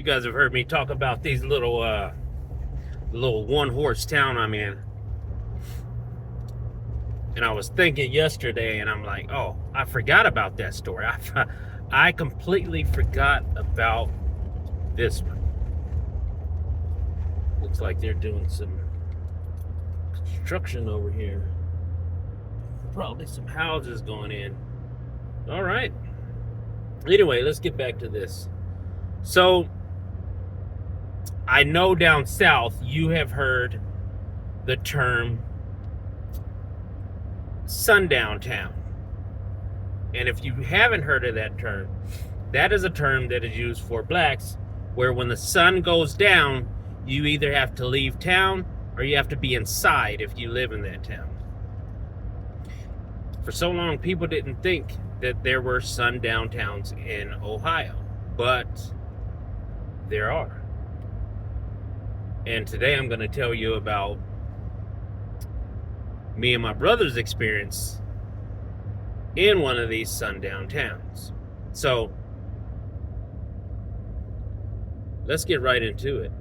You guys have heard me talk about these little one-horse town I'm in. And I was thinking yesterday, and I'm like, oh, I forgot about that story. I completely forgot about this one. Looks like they're doing some construction over here. Probably some houses going in. All right. Anyway, let's get back to this. So, I know down south you have heard the term Sundown Town. And if you haven't heard of that term, that is a term that is used for blacks, where when the sun goes down, you either have to leave town or you have to be inside if you live in that town. For so long, people didn't think that there were sundown towns in Ohio, but there are. And today I'm going to tell you about me and my brother's experience in one of these sundown towns. So, let's get right into it.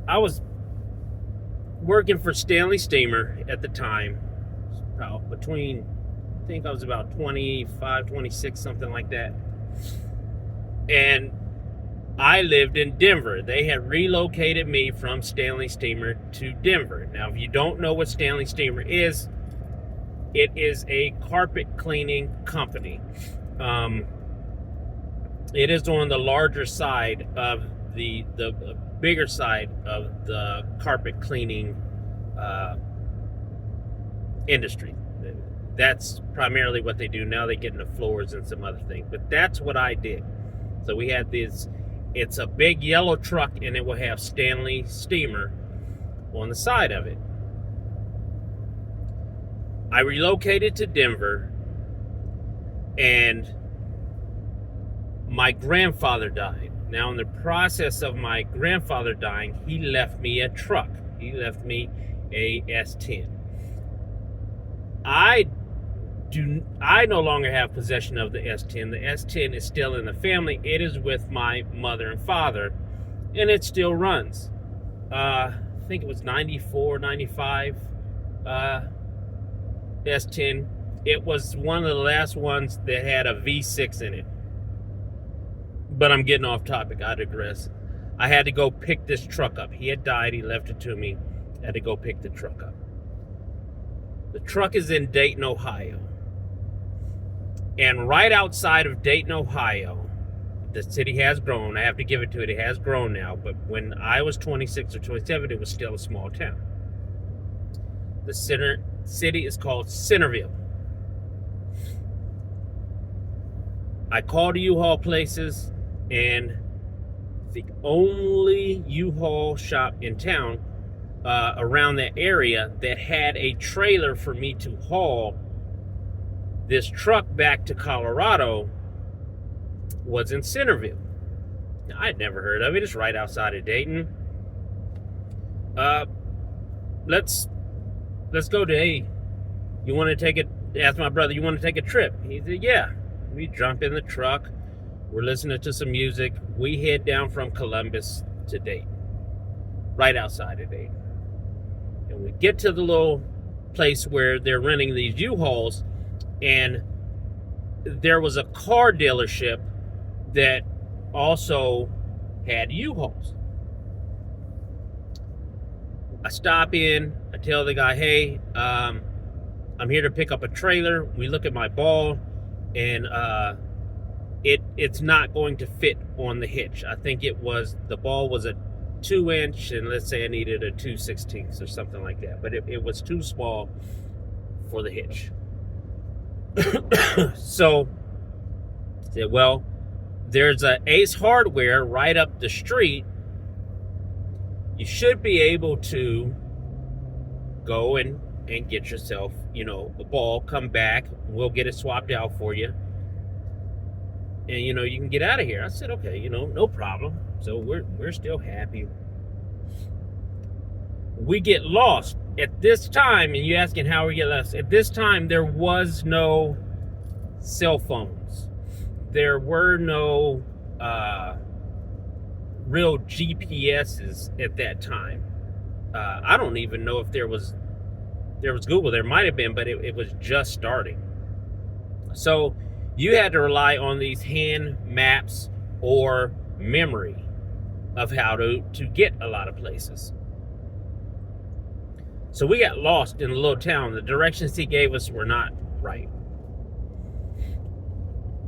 I was working for Stanley Steamer at the time, between, I think I was about 25, 26, something like that. And I lived in Denver. They had relocated me from Stanley Steamer to Denver. Now, if you don't know what Stanley Steamer is, it is a carpet cleaning company. It is on the larger side of the bigger side of the carpet cleaning industry. That's primarily what they do. Now they get into floors and some other things. But that's what I did. So we had this, it's a big yellow truck, and it will have Stanley Steamer on the side of it. I relocated to Denver, and my grandfather died. Now, in the process of my grandfather dying, he left me a truck. He left me a S10. I no longer have possession of the S10. The S10 is still in the family. It is with my mother and father, and it still runs. I think it was 94, 95 S10. It was one of the last ones that had a V6 in it. But I'm getting off topic. I digress. I had to go pick this truck up. He had died. He left it to me. I had to go pick the truck up. The truck is in Dayton, Ohio. And right outside of Dayton, Ohio, the city has grown. I have to give it to it. It has grown now. But when I was 26 or 27, it was still a small town. The city is called Centerville. I called U-Haul places, and the only U-Haul shop in town around that area that had a trailer for me to haul this truck back to Colorado was in Centerville. Now, I'd never heard of it. It's right outside of Dayton. Let's go to, hey, you want to take it? Asked my brother, you want to take a trip? He said, yeah. We jump in the truck. We're listening to some music. We head down from Columbus to Dayton, right outside of Dayton. And we get to the little place where they're renting these U-Hauls, and there was a car dealership that also had U-Hauls. I stop in. I tell the guy, hey, I'm here to pick up a trailer. We look at my ball, and it's not going to fit on the hitch. I think the ball was a 2-inch, and let's say I needed a 2/16 or something like that. But it was too small for the hitch. So I said, well, there's a Ace Hardware right up the street. You should be able to go and get yourself, a ball, come back. We'll get it swapped out for you. And, you can get out of here. I said, okay, no problem. So we're still happy. We get lost. At this time, and you're asking how we get lost. At this time, there was no cell phones. There were no real GPSs at that time. I don't even know if there was Google. There might have been, but it was just starting. So you had to rely on these hand maps or memory of how to get a lot of places. So we got lost in a little town. The directions he gave us were not right.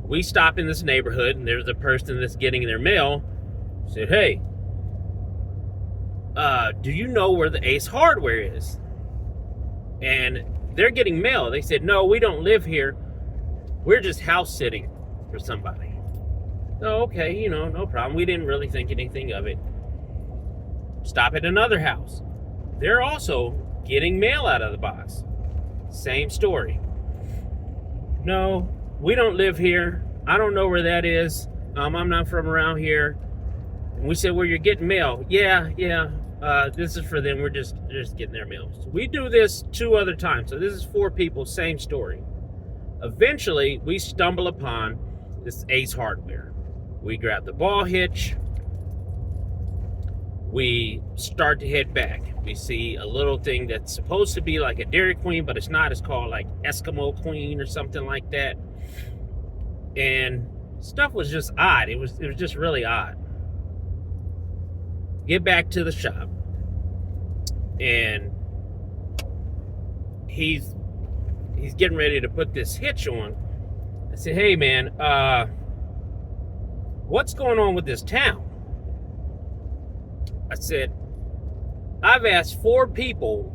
We stop in this neighborhood, and there's a person that's getting their mail. Said, hey, do you know where the Ace Hardware is? And they're getting mail. They said, no, we don't live here. We're just house sitting for somebody. Oh, okay, no problem. We didn't really think anything of it. Stop at another house. They're also getting mail out of the box. Same story. No, we don't live here. I don't know where that is. I'm not from around here. And we said, well, you're getting mail. Yeah. This is for them. We're just getting their mail. So we do this 2 other times. So this is 4 people, same story. Eventually, we stumble upon this Ace Hardware. We grab the ball hitch. We start to head back. We see a little thing that's supposed to be like a Dairy Queen, but it's not. It's called like Eskimo Queen or something like that. And stuff was just odd. It was just really odd. Get back to the shop, and he's getting ready to put this hitch on. I said, hey man, what's going on with this town? I said, I've asked 4 people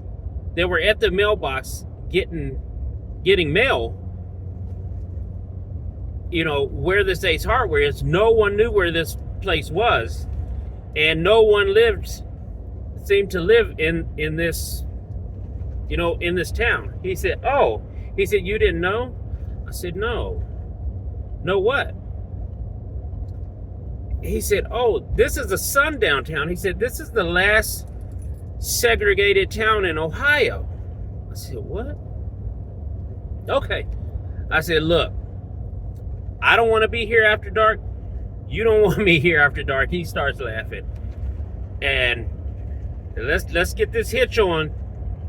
that were at the mailbox getting mail, where this Ace Hardware is. No one knew where this place was, and no one seemed to live in this, in this town. He said, oh, you didn't know? I said, no. Know what? He said, oh, this is a Sundown Town. He said, this is the last segregated town in Ohio. I said, what? Okay. I said, look, I don't want to be here after dark. You don't want me here after dark. He starts laughing. And let's get this hitch on,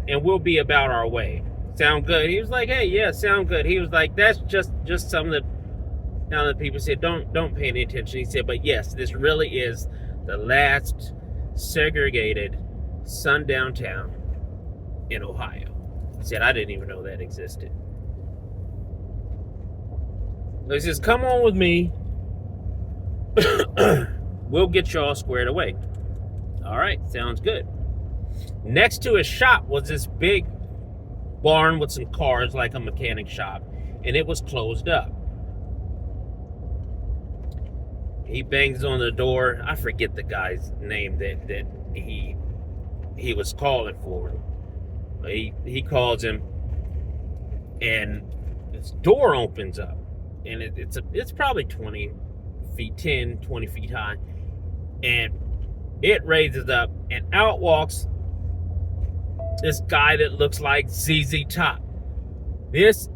and we'll be about our way. Sound good? He was like, hey, yeah, sound good. He was like, that's just something that now that people said, don't pay any attention. He said, but yes, this really is the last segregated Sundown Town in Ohio. He said, I didn't even know that existed. So he says, come on with me. We'll get you all squared away. All right, sounds good. Next to his shop was this big barn with some cars, like a mechanic shop, and it was closed up. He bangs on the door. I forget the guy's name that he was calling for. He calls him, and this door opens up, and it's probably 20 feet high, and it raises up, and out walks this guy that looks like ZZ Top. This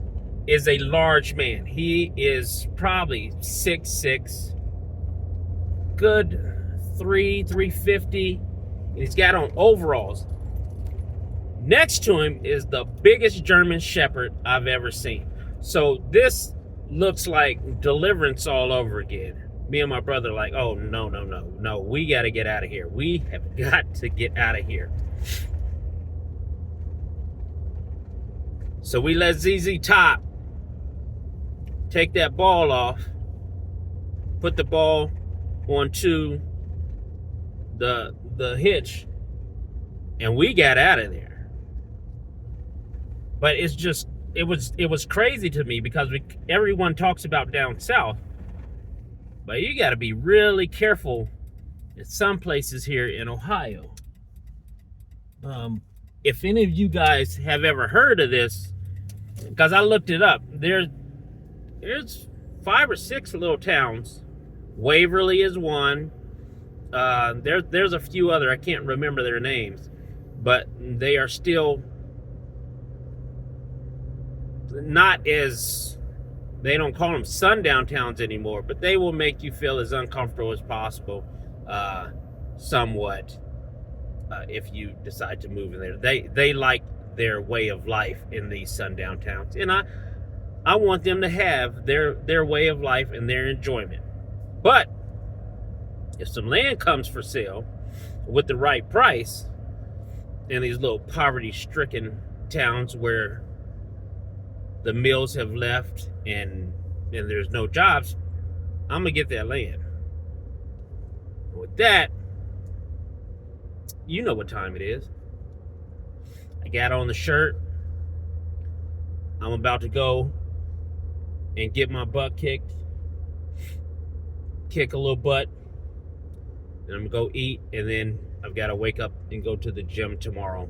is a large man. He is probably 6'6", good 350. He's got on overalls. Next to him is the biggest German Shepherd I've ever seen. So this looks like Deliverance all over again. Me and my brother are like, oh, no, we got to get out of here. We have got to get out of here. So we let ZZ Top take that ball off, put the ball onto the hitch, and we got out of there. But it's just, it was crazy to me because everyone talks about down south, but you got to be really careful in some places here in Ohio. If any of you guys have ever heard of this, because I looked it up, there's 5 or 6 little towns. Waverly is one. There's a few other, I can't remember their names, but they are still not as, they don't call them Sundown Towns anymore, but they will make you feel as uncomfortable as possible. somewhat if you decide to move in there. They like their way of life in these sundown towns, and I want them to have their way of life and their enjoyment. But if some land comes for sale with the right price in these little poverty-stricken towns where the mills have left and there's no jobs, I'm gonna get that land. With that, you know what time it is. I got on the shirt. I'm about to go and get my butt kicked, kick a little butt, and I'm gonna go eat, and then I've got to wake up and go to the gym tomorrow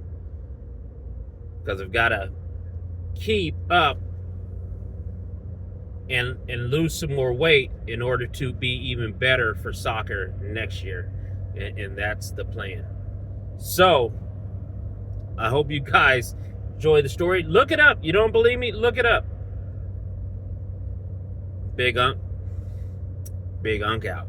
because I've got to keep up and lose some more weight in order to be even better for soccer next year, and that's the plan. So I hope you guys enjoy the story. Look it up. You don't believe me? Look it up. Big Unk out.